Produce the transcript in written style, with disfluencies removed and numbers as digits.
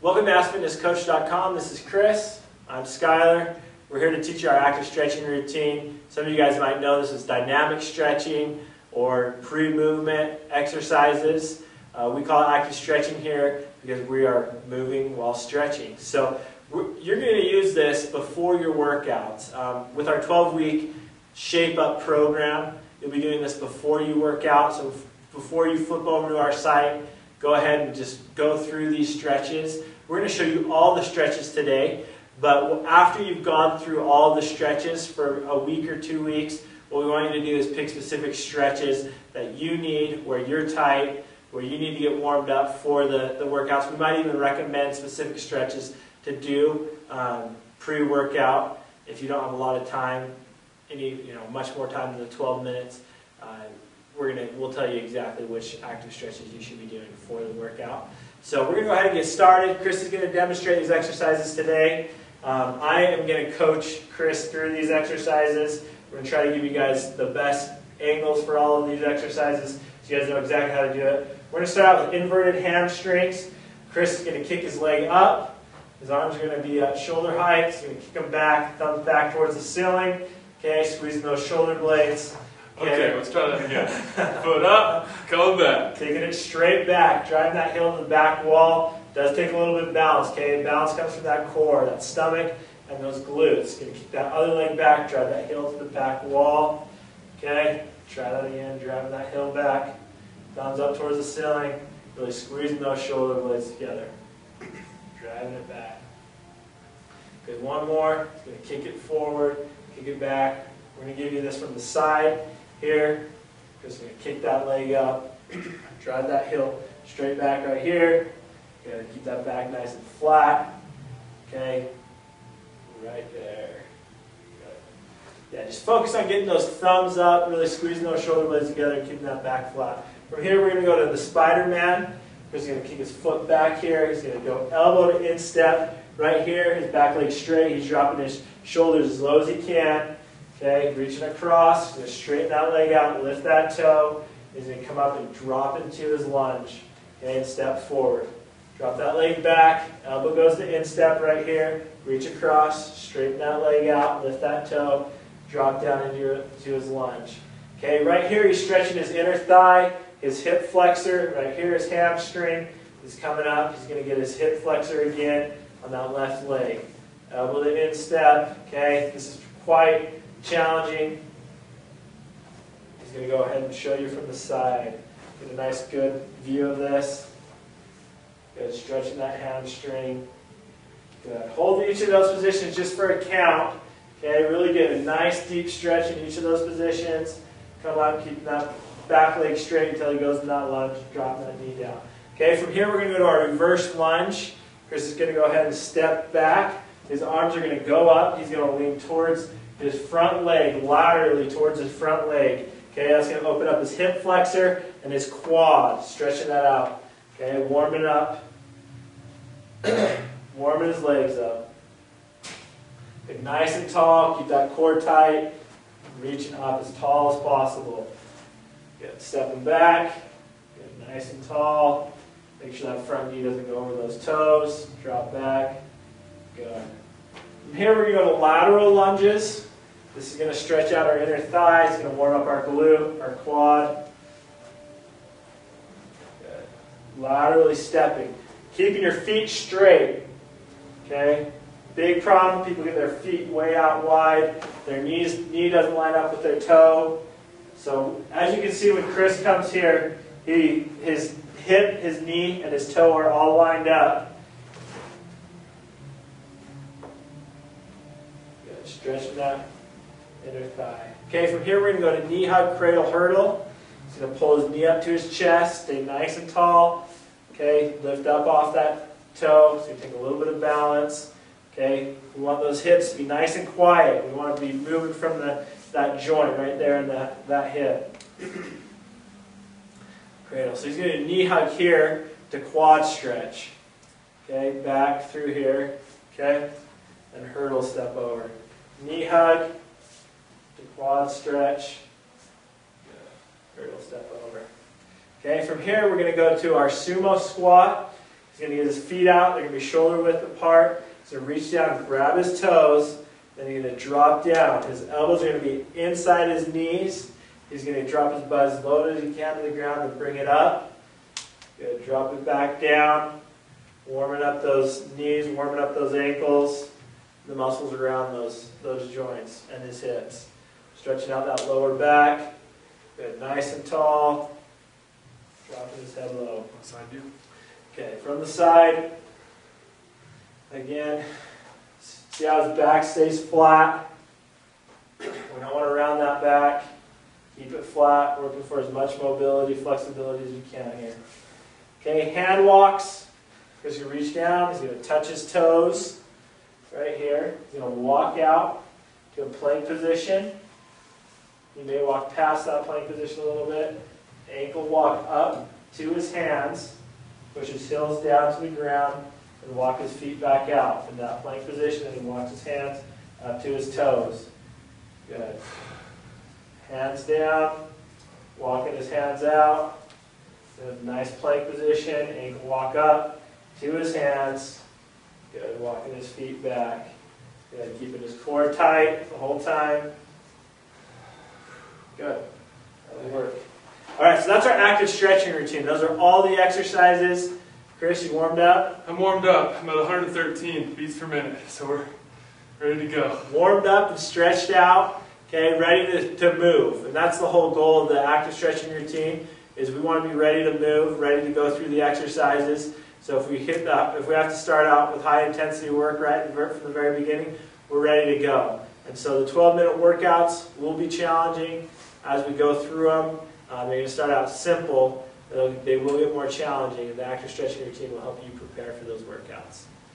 Welcome to AskFitnessCoach.com. This is Chris. I'm Skylar. We're here to teach you our active stretching routine. Some of you guys might know this is dynamic stretching or pre-movement exercises. We call it active stretching here because we are moving while stretching. So you're going to use this before your workouts. With our 12-week Shape Up program, you'll be doing this before you work out. So before you flip over to our site, go ahead and just go through these stretches. We're going to show you all the stretches today, but after you've gone through all the stretches for a week or 2 weeks, what we want you to do is pick specific stretches that you need, where you're tight, where you need to get warmed up for the workouts. We might even recommend specific stretches to do pre-workout if you don't have a lot of time, much more time than the 12 minutes. We'll tell you exactly which active stretches you should be doing before the workout. So we're going to go ahead and get started. Chris is going to demonstrate these exercises today. I am going to coach Chris through these exercises. We're going to try to give you guys the best angles for all of these exercises so you guys know exactly how to do it. We're going to start out with inverted hamstrings. Chris is going to kick his leg up. His arms are going to be at shoulder height. He's going to kick them back, thumbs back towards the ceiling. Okay, squeezing those shoulder blades. Okay, let's try that again. Foot up, come back. Taking it straight back, driving that heel to the back wall. Does take a little bit of balance, okay? Balance comes from that core, that stomach, and those glutes. Going to keep that other leg back, drive that heel to the back wall. Okay, try that again, driving that heel back. Thumbs up towards the ceiling, really squeezing those shoulder blades together. Driving it back. Good, one more. Going to kick it forward, kick it back. We're going to give you this from the side. Here, just going to kick that leg up, drive that heel straight back right here. Got to keep that back nice and flat. Okay, right there. Good. Yeah, just focus on getting those thumbs up, really squeezing those shoulder blades together and keeping that back flat. From here, we're going to go to the Spider-Man. He's going to kick his foot back here. He's going to go elbow to instep right here. His back leg straight. He's dropping his shoulders as low as he can. Okay, reaching across, he's going to straighten that leg out, lift that toe. He's going to come up and drop into his lunge. Okay, and step forward. Drop that leg back, elbow goes to instep right here. Reach across, straighten that leg out, lift that toe, drop down into his lunge. Okay, right here he's stretching his inner thigh, his hip flexor. Right here his hamstring is coming up. He's going to get his hip flexor again on that left leg. Elbow to instep. Okay, this is quite challenging. He's going to go ahead and show you from the side. Get a nice good view of this. Good, stretching that hamstring. Good. Hold each of those positions just for a count. Okay, really get a nice deep stretch in each of those positions. Come up, keeping that back leg straight until he goes in that lunge, dropping that knee down. Okay, from here we're going to go to our reverse lunge. Chris is going to go ahead and step back. His arms are going to go up. He's going to lean towards his front leg, laterally towards his front leg. Okay, that's going to open up his hip flexor and his quad, stretching that out. Okay, warming up. Warming his legs up. Get nice and tall, keep that core tight, reaching up as tall as possible. Good, stepping back, get nice and tall. Make sure that front knee doesn't go over those toes. Drop back. Good. From here we're going to go to lateral lunges. This is going to stretch out our inner thigh. It's going to warm up our glute, our quad. Good. Laterally stepping. Keeping your feet straight. Okay? Big problem, people get their feet way out wide. Their knee doesn't line up with their toe. So as you can see when Chris comes here, his hip, his knee, and his toe are all lined up. Good. Stretching that inner thigh. Okay, from here we're going to go to knee hug, cradle, hurdle. He's going to pull his knee up to his chest, stay nice and tall. Okay, lift up off that toe, so you take a little bit of balance. Okay, we want those hips to be nice and quiet. We want to be moving from that joint right there in that hip. Cradle. So he's going to knee hug here to quad stretch. Okay, back through here. Okay, and hurdle step over. Knee hug. Quad stretch, hurdle step over. Okay, from here we're going to go to our sumo squat. He's going to get his feet out. They're going to be shoulder width apart. He's going to reach down, grab his toes. Then he's going to drop down. His elbows are going to be inside his knees. He's going to drop his butt as low as he can to the ground and bring it up. Good. Drop it back down. Warming up those knees, warming up those ankles, the muscles around those joints and his hips. Stretching out that lower back. Good. Nice and tall. Dropping his head low. Side view. Okay, from the side. Again, see how his back stays flat. We don't want to round that back. Keep it flat, working for as much mobility, flexibility as you can here. Okay, hand walks. He's going to reach down, he's going to touch his toes right here. He's going to walk out to a plank position. He may walk past that plank position a little bit. Ankle walk up to his hands. Push his heels down to the ground and walk his feet back out from that plank position, and he walks his hands up to his toes. Good. Hands down, walking his hands out. Nice plank position, ankle walk up to his hands. Good, walking his feet back. Good, keeping his core tight the whole time. Good, that'll work. All right, so that's our active stretching routine. Those are all the exercises. Chris, you warmed up? I'm warmed up. I'm at 113 beats per minute, so we're ready to go. Warmed up and stretched out. Okay, ready to move. And that's the whole goal of the active stretching routine, is we want to be ready to move, ready to go through the exercises. So if we if we have to start out with high intensity work right from the very beginning, we're ready to go. And so the 12-minute workouts will be challenging as we go through them. They're going to start out simple, they will get more challenging, and the active stretching routine will help you prepare for those workouts.